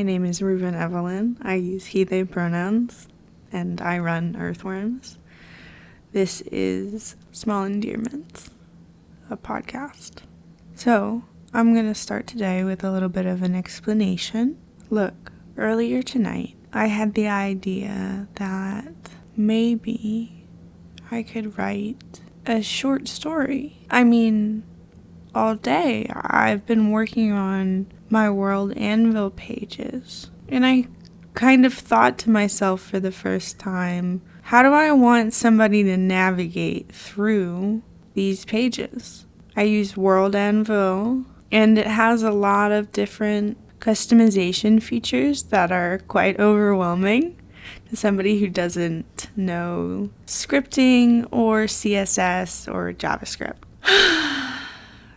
My name is Reuben Evelyn. I use he, they pronouns, and I run Earthworms. This is Small Endearments, a podcast. So, I'm going to start today with a little bit of an explanation. Look, earlier tonight, I had the idea that maybe I could write a short story. All day I've been working on my World Anvil pages, and I kind of thought to myself for the first time, how do I want somebody to navigate through these pages? I use World Anvil, and it has a lot of different customization features that are quite overwhelming to somebody who doesn't know scripting or CSS or JavaScript.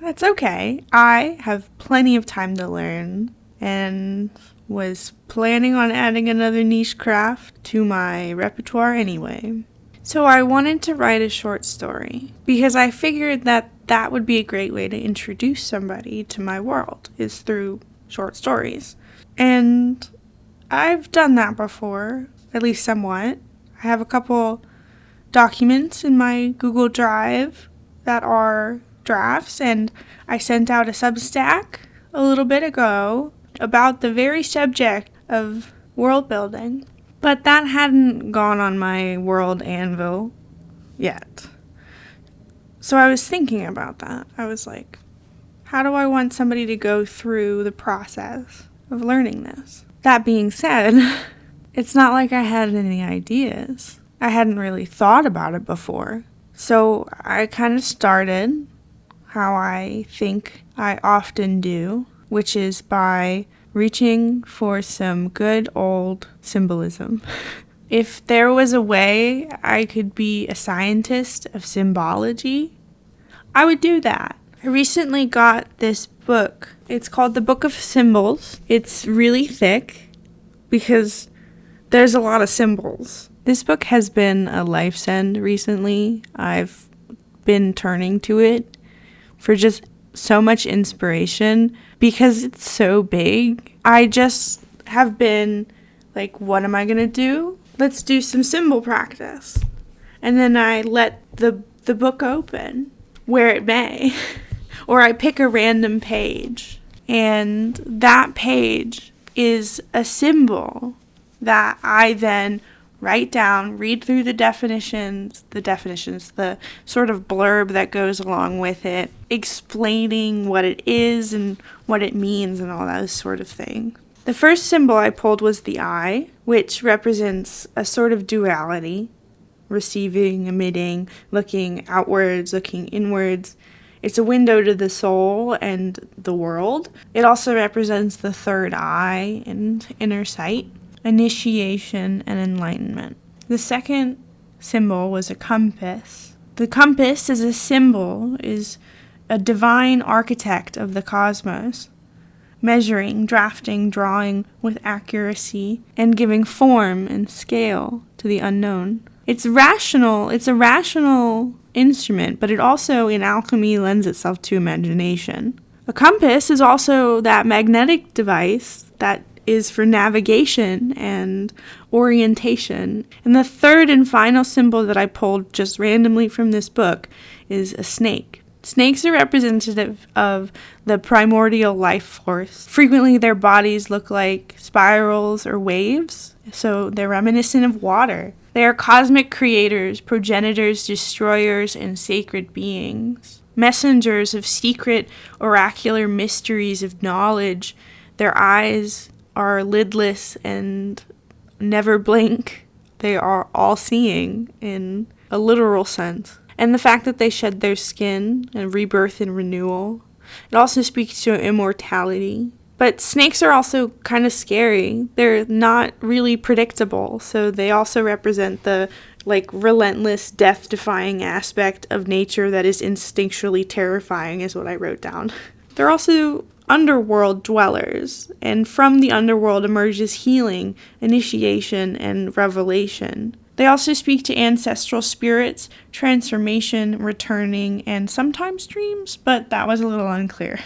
That's okay. I have plenty of time to learn and was planning on adding another niche craft to my repertoire anyway. So I wanted to write a short story because I figured that would be a great way to introduce somebody to my world, is through short stories. And I've done that before, at least somewhat. I have a couple documents in my Google Drive that are drafts, and I sent out a substack a little bit ago about the very subject of world building, but that hadn't gone on my World Anvil yet. So I was thinking about that. I was like, how do I want somebody to go through the process of learning this? That being said, it's not like I had any ideas. I hadn't really thought about it before. So I kind of started how I think I often do, which is by reaching for some good old symbolism. If there was a way I could be a scientist of symbology, I would do that. I recently got this book. It's called The Book of Symbols. It's really thick because there's a lot of symbols. This book has been a lifesend recently. I've been turning to it for just so much inspiration because it's so big. I just have been like, what am I going to do? Let's do some symbol practice. And then I let the book open where it may, or I pick a random page, and that page is a symbol that I then write down, read through the definitions, the sort of blurb that goes along with it, explaining what it is and what it means and all that sort of thing. The first symbol I pulled was the eye, which represents a sort of duality, receiving, emitting, looking outwards, looking inwards. It's a window to the soul and the world. It also represents the third eye and inner sight, initiation, and enlightenment. The second symbol was a compass. The compass is a divine architect of the cosmos, measuring, drafting, drawing with accuracy, and giving form and scale to the unknown. It's a rational instrument, but it also, in alchemy, lends itself to imagination. A compass is also that magnetic device that is for navigation and orientation. And the third and final symbol that I pulled just randomly from this book is a snake. Snakes are representative of the primordial life force. Frequently their bodies look like spirals or waves, so they're reminiscent of water. They are cosmic creators, progenitors, destroyers, and sacred beings. Messengers of secret, oracular mysteries of knowledge. Their eyes are lidless and never blink. They are all-seeing in a literal sense. And the fact that they shed their skin and rebirth and renewal. It also speaks to immortality. But snakes are also kind of scary. They're not really predictable, so they also represent the relentless, death-defying aspect of nature that is instinctually terrifying, is what I wrote down. They're also underworld dwellers, and from the underworld emerges healing, initiation, and revelation. They also speak to ancestral spirits, transformation, returning, and sometimes dreams, but that was a little unclear.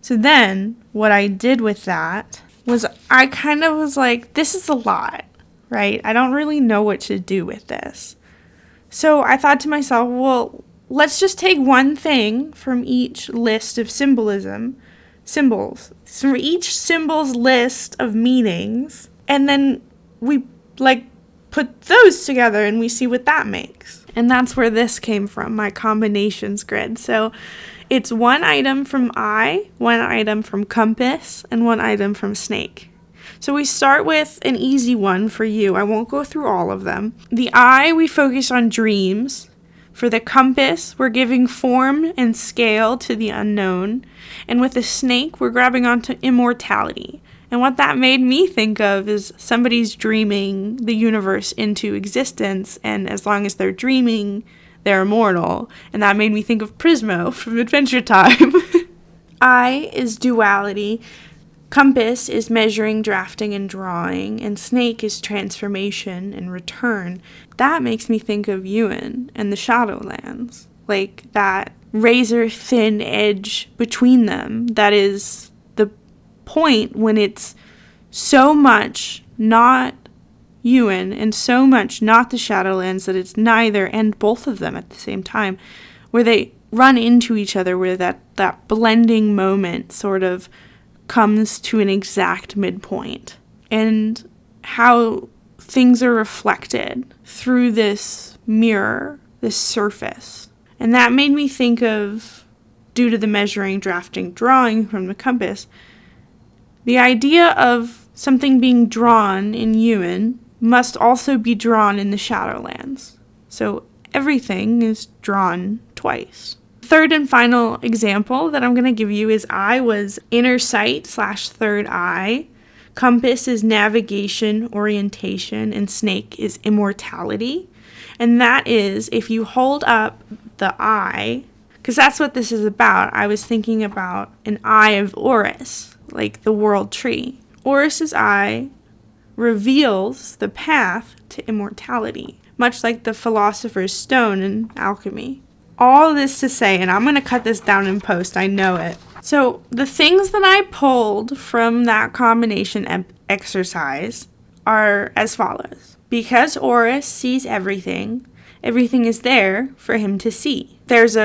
So then, what I did with that was I kind of was like, this is a lot, right? I don't really know what to do with this. So I thought to myself, well, let's just take one thing from each list of symbols, from each symbol's list of meanings, and then we put those together and we see what that makes. And that's where this came from, my combinations grid. So it's one item from eye, one item from compass, and one item from snake. So we start with an easy one for you. I won't go through all of them. The eye, we focus on dreams. For the compass, we're giving form and scale to the unknown. And with the snake, we're grabbing onto immortality. And what that made me think of is somebody's dreaming the universe into existence, and as long as they're dreaming, they're immortal. And that made me think of Prismo from Adventure Time. Eye is duality. Compass is measuring, drafting, and drawing, and snake is transformation and return. That makes me think of Ewan and the Shadowlands, like that razor-thin edge between them. That is the point when it's so much not Ewan and so much not the Shadowlands that it's neither and both of them at the same time, where they run into each other, where that blending moment sort of comes to an exact midpoint, and how things are reflected through this mirror, this surface. And that made me think of, due to the measuring, drafting, drawing from the compass, the idea of something being drawn in Ewan must also be drawn in the Shadowlands. So everything is drawn twice. Third and final example that I'm going to give you is eye was inner sight / third eye. Compass is navigation, orientation, and snake is immortality. And that is, if you hold up the eye, because that's what this is about. I was thinking about an eye of Horus, like the world tree. Horus's eye reveals the path to immortality, much like the philosopher's stone in alchemy. All this to say, and I'm going to cut this down in post, I know it. So the things that I pulled from that combination exercise are as follows. Because Horus sees everything, everything is there for him to see. There's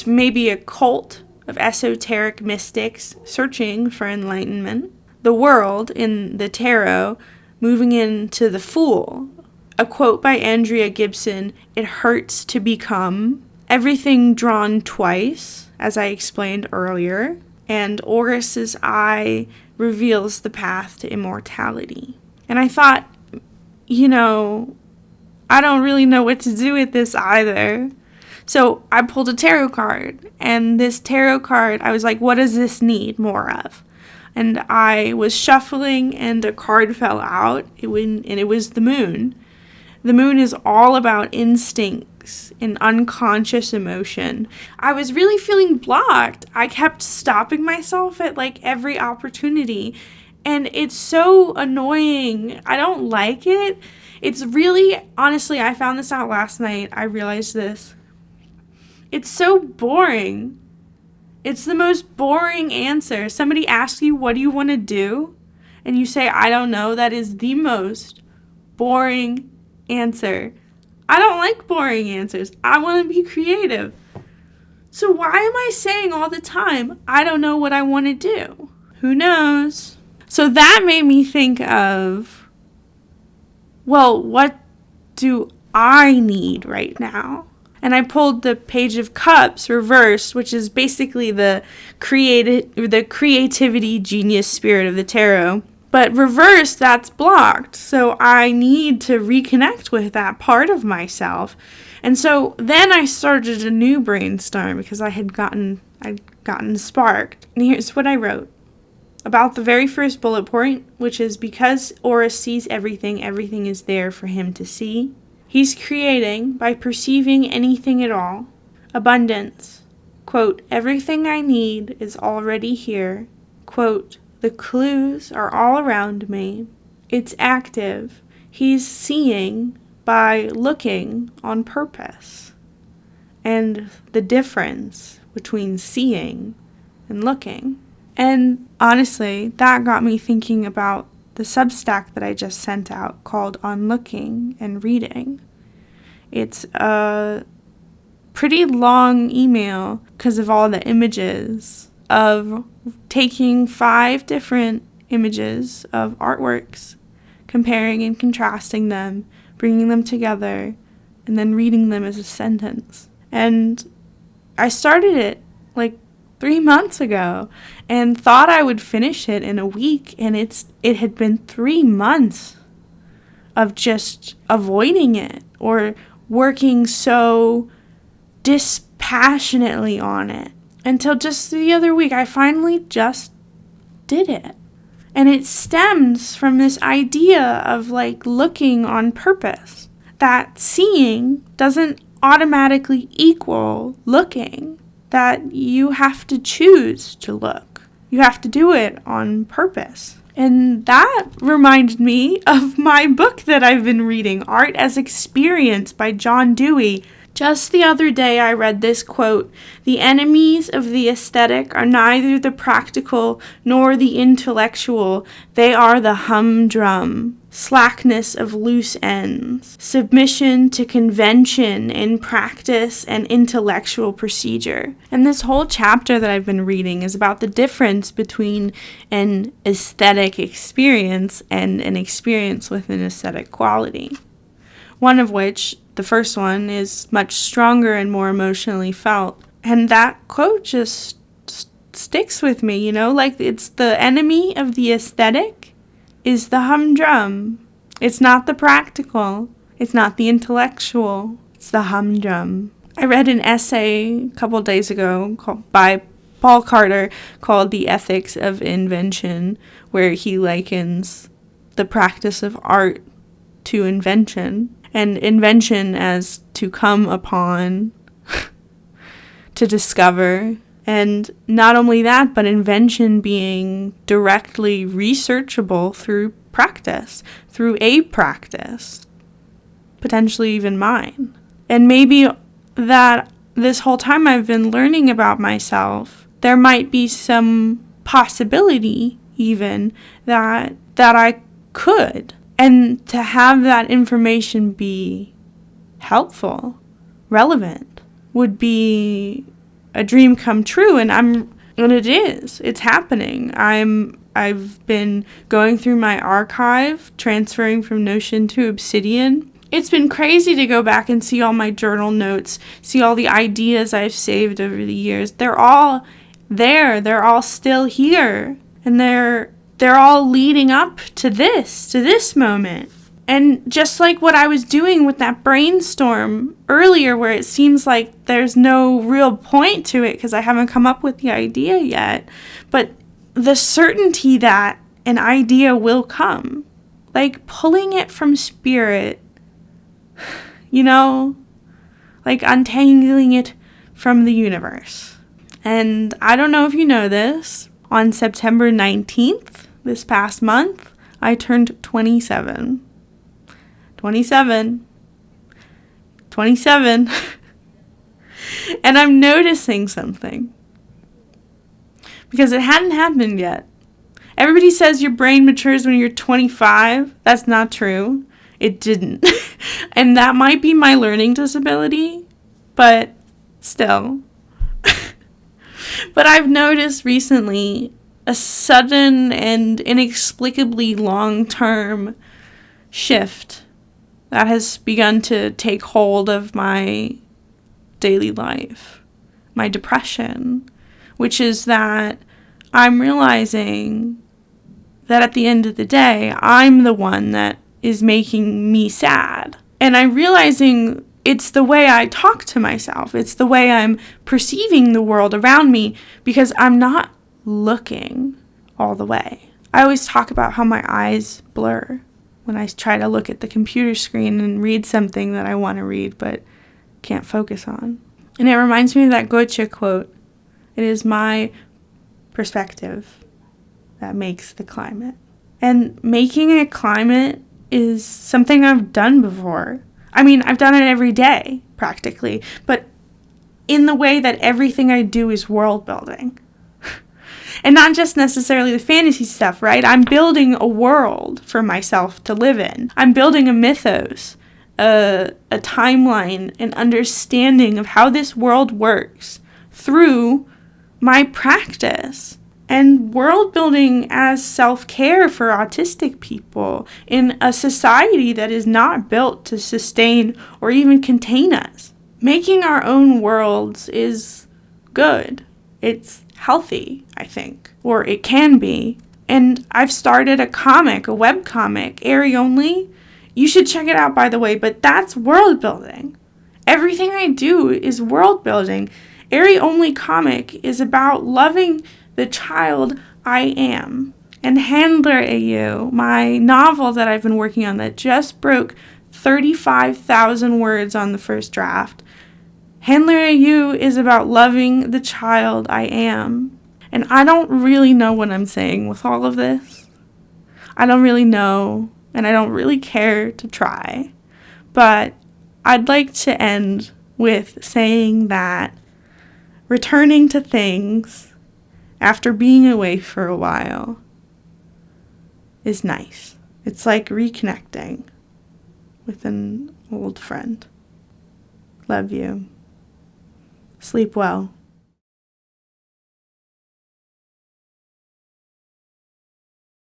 maybe a cult of esoteric mystics searching for enlightenment. The world in the tarot moving into the Fool. A quote by Andrea Gibson, "It hurts to become." Everything drawn twice, as I explained earlier, and Horus's eye reveals the path to immortality. And I thought, I don't really know what to do with this either. So I pulled a tarot card, and this tarot card, I was like, what does this need more of? And I was shuffling, and a card fell out, and it was the moon. The moon is all about instinct and unconscious emotion. I was really feeling blocked. I kept stopping myself at every opportunity, and it's so annoying. I don't like it. It's really, honestly, I found this out last night. I realized this. It's so boring. It's the most boring answer. Somebody asks you, what do you want to do? And you say, I don't know. That is the most boring answer. I don't like boring answers. I want to be creative. So why am I saying all the time, I don't know what I want to do? Who knows? So that made me think of, well, what do I need right now? And I pulled the Page of Cups reversed, which is basically the creativity, genius, spirit of the tarot. But reverse, that's blocked. So I need to reconnect with that part of myself. And so then I started a new brainstorm because I'd gotten sparked. And here's what I wrote. About the very first bullet point, which is because Horus sees everything, everything is there for him to see. He's creating by perceiving anything at all. Abundance. Quote, everything I need is already here. Quote, the clues are all around me. It's active. He's seeing by looking on purpose. And the difference between seeing and looking. And honestly, that got me thinking about the substack that I just sent out called On Looking and Reading. It's a pretty long email because of all the images of taking 5 different images of artworks, comparing and contrasting them, bringing them together, and then reading them as a sentence. And I started it like 3 months ago and thought I would finish it in a week, and it had been 3 months of just avoiding it or working so dispassionately on it until just the other week I finally just did it. And it stems from this idea of like looking on purpose, that seeing doesn't automatically equal looking, that you have to choose to look. You have to do it on purpose. And that reminded me of my book that I've been reading, Art as Experience by John Dewey. Just the other day I read this quote: "The enemies of the aesthetic are neither the practical nor the intellectual. They are the humdrum, slackness of loose ends, submission to convention in practice and intellectual procedure." And this whole chapter that I've been reading is about the difference between an aesthetic experience and an experience with an aesthetic quality. One of which, the first one, is much stronger and more emotionally felt. And that quote just sticks with me, you know, like it's the enemy of the aesthetic is the humdrum. It's not the practical. It's not the intellectual. It's the humdrum. I read an essay a couple days ago by Paul Carter called The Ethics of Invention, where he likens the practice of art to invention. And invention as to come upon, to discover. And not only that, but invention being directly researchable through practice, through a practice, potentially even mine. And maybe that this whole time I've been learning about myself, there might be some possibility even that I could. And to have that information be helpful, relevant, would be a dream come true. And it is. It's happening. I've been going through my archive, transferring from Notion to Obsidian. It's been crazy to go back and see all my journal notes, see all the ideas I've saved over the years. They're all there. They're all still here. And they're all leading up to this moment. And just like what I was doing with that brainstorm earlier, where it seems like there's no real point to it because I haven't come up with the idea yet, but the certainty that an idea will come, like pulling it from spirit, you know, like untangling it from the universe. And I don't know if you know this, on September 19th, this past month, I turned 27. 27. And I'm noticing something. Because it hadn't happened yet. Everybody says your brain matures when you're 25. That's not true. It didn't. And that might be my learning disability. But still. But I've noticed recently a sudden and inexplicably long-term shift that has begun to take hold of my daily life, my depression, which is that I'm realizing that at the end of the day, I'm the one that is making me sad. And I'm realizing it's the way I talk to myself. It's the way I'm perceiving the world around me because I'm not looking all the way. I always talk about how my eyes blur when I try to look at the computer screen and read something that I want to read but can't focus on. And it reminds me of that Goethe quote, "It is my perspective that makes the climate." And making a climate is something I've done before. I mean, I've done it every day, practically, but in the way that everything I do is world building. And not just necessarily the fantasy stuff, right? I'm building a world for myself to live in. I'm building a mythos, a timeline, an understanding of how this world works through my practice. And world building as self-care for autistic people in a society that is not built to sustain or even contain us. Making our own worlds is good. It's healthy, I think, or it can be. And I've started a web comic, ehirionli. You should check it out, by the way, but that's world building. Everything I do is world building. Ehirionli comic is about loving the child I am. And endearments, my novel that I've been working on that just broke 35,000 words on the first draft. Endearments is about loving the child I am. And I don't really know what I'm saying with all of this. I don't really know, and I don't really care to try. But I'd like to end with saying that returning to things after being away for a while is nice. It's like reconnecting with an old friend. Love you. Sleep well.